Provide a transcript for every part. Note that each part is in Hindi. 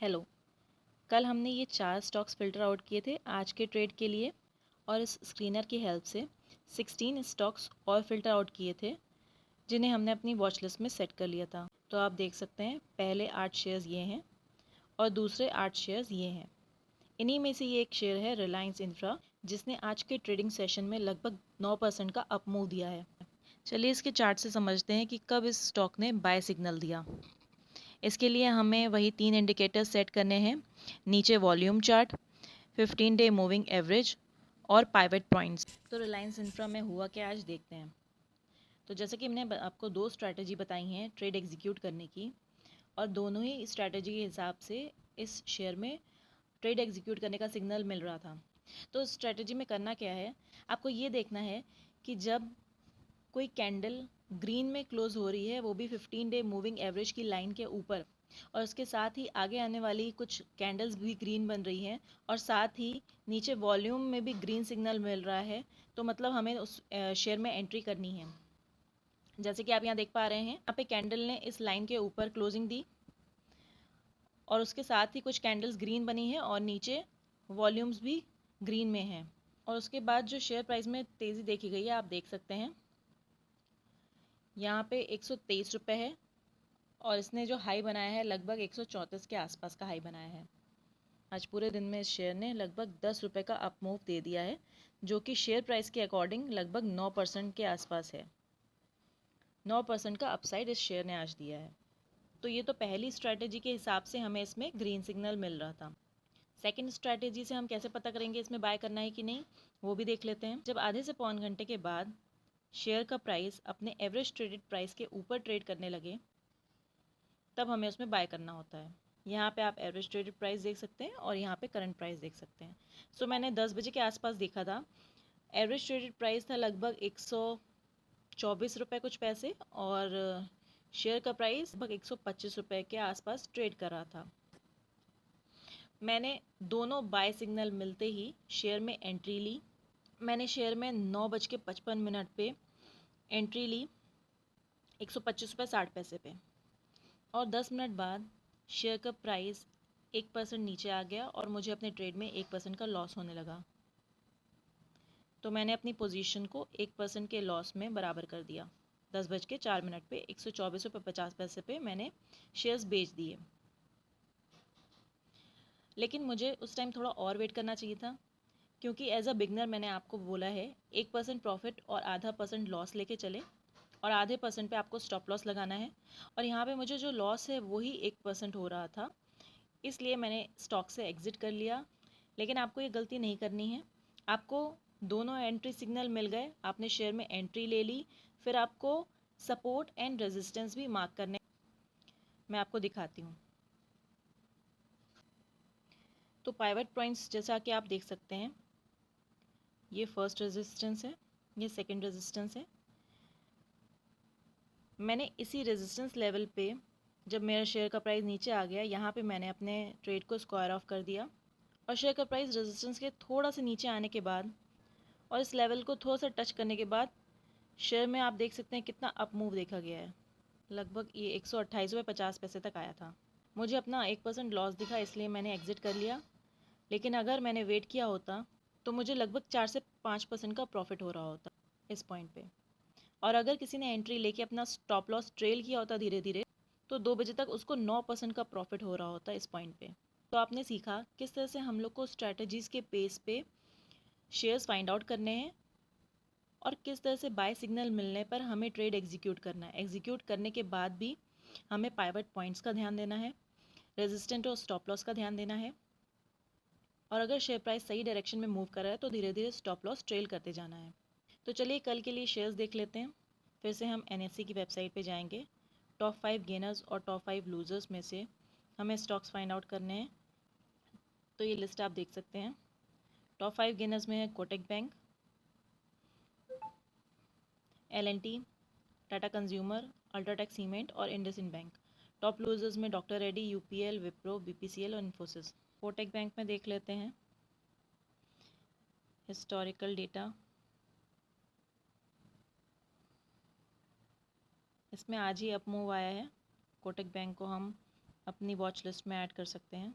हेलो। कल हमने ये 4 स्टॉक्स फ़िल्टर आउट किए थे आज के ट्रेड के लिए और इस स्क्रीनर की हेल्प से 16 स्टॉक्स और फ़िल्टर आउट किए थे जिन्हें हमने अपनी वॉच लिस्ट में सेट कर लिया था। तो आप देख सकते हैं पहले 8 शेयर्स ये हैं और दूसरे 8 शेयर्स ये हैं। इन्हीं में से ये एक शेयर है रिलायंस इंफ्रा, जिसने आज के ट्रेडिंग सेशन में लगभग 9% का अप मूव दिया है। चलिए इसके चार्ट से समझते हैं कि कब इस स्टॉक ने बाय सिग्नल दिया। इसके लिए हमें वही 3 इंडिकेटर्स सेट करने हैं, नीचे volume chart, 15 day moving average और पाइवट पॉइंट्स। तो रिलायंस इंफ्रा में हुआ क्या आज देखते हैं। तो जैसे कि हमने आपको 2 स्ट्रैटेजी बताई हैं ट्रेड एग्जीक्यूट करने की, और दोनों ही स्ट्रैटेजी के हिसाब से इस शेयर में ट्रेड एग्जीक्यूट करने का सिग्नल मिल रहा था। तो स्ट्रैटेजी में करना क्या है, आपको ये देखना है कि जब कोई कैंडल ग्रीन में क्लोज हो रही है, वो भी 15 डे मूविंग एवरेज की लाइन के ऊपर, और उसके साथ ही आगे आने वाली कुछ कैंडल्स भी ग्रीन बन रही हैं और साथ ही नीचे वॉल्यूम में भी ग्रीन सिग्नल मिल रहा है, तो मतलब हमें उस शेयर में एंट्री करनी है। जैसे कि आप यहाँ देख पा रहे हैं, यहाँ पे कैंडल ने इस लाइन के ऊपर क्लोजिंग दी और उसके साथ ही कुछ कैंडल्स ग्रीन बनी है और नीचे वॉल्यूम्स भी ग्रीन में हैं। और उसके बाद जो शेयर प्राइस में तेज़ी देखी गई है आप देख सकते हैं, यहाँ पे 123 रुपये है और इसने जो हाई बनाया है लगभग 134 के आसपास का हाई बनाया है। आज पूरे दिन में इस शेयर ने लगभग 10 रुपये का अप मूव दे दिया है, जो कि शेयर प्राइस के अकॉर्डिंग लगभग 9% के आसपास है। 9% का अपसाइड इस शेयर ने आज दिया है। तो ये तो पहली स्ट्रैटेजी के हिसाब से हमें इसमें ग्रीन सिग्नल मिल रहा था। सेकंड स्ट्रैटेजी से हम कैसे पता करेंगे इसमें बाय करना है कि नहीं, वो भी देख लेते हैं। जब आधे से पौन घंटे के बाद शेयर का प्राइस अपने एवरेज ट्रेडेड प्राइस के ऊपर ट्रेड करने लगे, तब हमें उसमें बाय करना होता है। यहाँ पे आप एवरेज ट्रेडेड प्राइस देख सकते हैं और यहाँ पे करंट प्राइस देख सकते हैं। सो मैंने 10 बजे के आसपास देखा था, एवरेज ट्रेडेड प्राइस था लगभग 124 रुपये कुछ पैसे और शेयर का प्राइस लगभग 125 रुपये के आसपास ट्रेड कर रहा था। मैंने दोनों बाय सिग्नल मिलते ही शेयर में एंट्री ली। मैंने शेयर में 9:55 पे एंट्री ली 125 रुपये 60 पैसे पे, और 10 मिनट बाद शेयर का प्राइस 1% नीचे आ गया और मुझे अपने ट्रेड में 1% का लॉस होने लगा। तो मैंने अपनी पोजीशन को 1% के लॉस में बराबर कर दिया। 10:04 पे 124.50 रुपये पे मैंने शेयर्स बेच दिए। लेकिन मुझे उस टाइम थोड़ा और वेट करना चाहिए था, क्योंकि एज अ बिगनर मैंने आपको बोला है 1% प्रॉफिट और आधा % लॉस लेके चले, और आधे % पे आपको स्टॉप लॉस लगाना है। और यहाँ पे मुझे जो लॉस है वही 1% हो रहा था, इसलिए मैंने स्टॉक से एग्ज़िट कर लिया। लेकिन आपको ये गलती नहीं करनी है। आपको दोनों एंट्री सिग्नल मिल गए, आपने शेयर में एंट्री ले ली, फिर आपको सपोर्ट एंड रेजिस्टेंस भी मार्क करने, मैं आपको दिखाती हूँ। तो पाइवट पॉइंट्स जैसा कि आप देख सकते हैं, ये फर्स्ट रेजिस्टेंस है, ये सेकंड रेजिस्टेंस है। मैंने इसी रेजिस्टेंस लेवल पे जब मेरा शेयर का प्राइस नीचे आ गया, यहाँ पे मैंने अपने ट्रेड को स्क्वायर ऑफ कर दिया, और शेयर का प्राइस रेजिस्टेंस के थोड़ा सा नीचे आने के बाद और इस लेवल को थोड़ा सा टच करने के बाद शेयर में आप देख सकते हैं कितना अप मूव देखा गया है। लगभग ये 128.50 रुपये तक आया था। मुझे अपना 1% लॉस दिखा, इसलिए मैंने एग्ज़िट कर लिया। लेकिन अगर मैंने वेट किया होता तो मुझे लगभग 4 से 5% का प्रॉफिट हो रहा होता इस पॉइंट पे। और अगर किसी ने एंट्री लेके अपना स्टॉप लॉस ट्रेल किया होता धीरे धीरे, तो 2 बजे तक उसको 9% का प्रॉफिट हो रहा होता इस पॉइंट पे। तो आपने सीखा किस तरह से हम लोग को स्ट्रैटेजीज़ के पेस पे शेयर्स फाइंड आउट करने हैं, और किस तरह से बाय सिग्नल मिलने पर हमें ट्रेड एग्जीक्यूट करना है। एग्जीक्यूट करने के बाद भी हमें पाइवट पॉइंट्स का ध्यान देना है, रेजिस्टेंट और स्टॉप लॉस का ध्यान देना है, और अगर शेयर प्राइस सही डायरेक्शन में मूव कर रहा है तो धीरे धीरे स्टॉप लॉस ट्रेल करते जाना है। तो चलिए कल के लिए शेयर्स देख लेते हैं। फिर से हम NSE की वेबसाइट पे जाएंगे। टॉप 5 गेनर्स और टॉप 5 लूजर्स में से हमें स्टॉक्स फाइंड आउट करने हैं। तो ये लिस्ट आप देख सकते हैं। टॉप 5 गेनर्स में है Kotak bank, L&T, Tata consumer, UltraTech cement और इंडसइंड बैंक। टॉप लूजर्स में doctor Reddy, UPL, Wipro, BPCL और इन्फोसिस। कोटक बैंक में देख लेते हैं हिस्टोरिकल डेटा। इसमें आज ही अप मूव आया है। कोटक बैंक को हम अपनी वॉच लिस्ट में ऐड कर सकते हैं।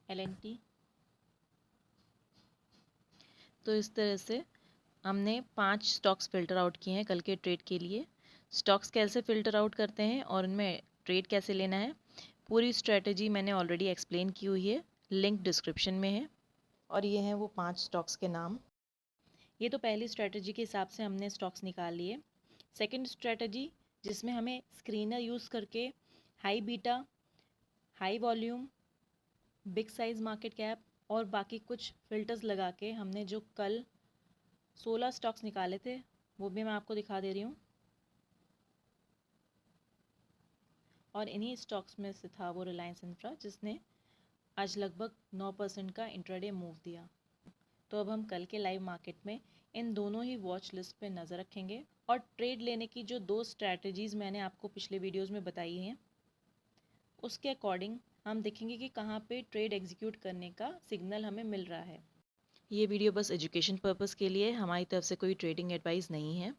L&T। तो इस तरह से हमने 5 स्टॉक्स फ़िल्टर आउट किए हैं कल के ट्रेड के लिए। स्टॉक्स कैसे फ़िल्टर आउट करते हैं और उनमें ट्रेड कैसे लेना है, पूरी स्ट्रेटजी मैंने ऑलरेडी एक्सप्लेन की हुई है, लिंक डिस्क्रिप्शन में है। और ये हैं वो 5 स्टॉक्स के नाम। ये तो पहली स्ट्रेटजी के हिसाब से हमने स्टॉक्स निकाल लिए। सेकंड स्ट्रेटजी जिसमें हमें स्क्रीनर यूज़ करके high beta, high volume, big size market cap और बाकी कुछ फ़िल्टर्स लगा के हमने जो कल 16 स्टॉक्स निकाले थे वो भी मैं आपको दिखा दे रही हूँ। और इन्हीं स्टॉक्स में से था वो रिलायंस इंफ्रा जिसने आज लगभग 9% का इंट्राडे मूव दिया। तो अब हम कल के लाइव मार्केट में इन दोनों ही वॉच लिस्ट पे नज़र रखेंगे और ट्रेड लेने की जो 2 स्ट्रैटेजीज़ मैंने आपको पिछले वीडियोज़ में बताई हैं उसके अकॉर्डिंग हम देखेंगे कि कहाँ पे ट्रेड एग्जीक्यूट करने का सिग्नल हमें मिल रहा है। ये वीडियो बस एजुकेशन पर्पस के लिए, हमारी तरफ से कोई ट्रेडिंग एडवाइस नहीं है।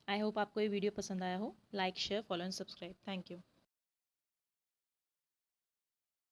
आई होप आपको ये वीडियो पसंद आया हो। Like, share, follow and subscribe. Thank you.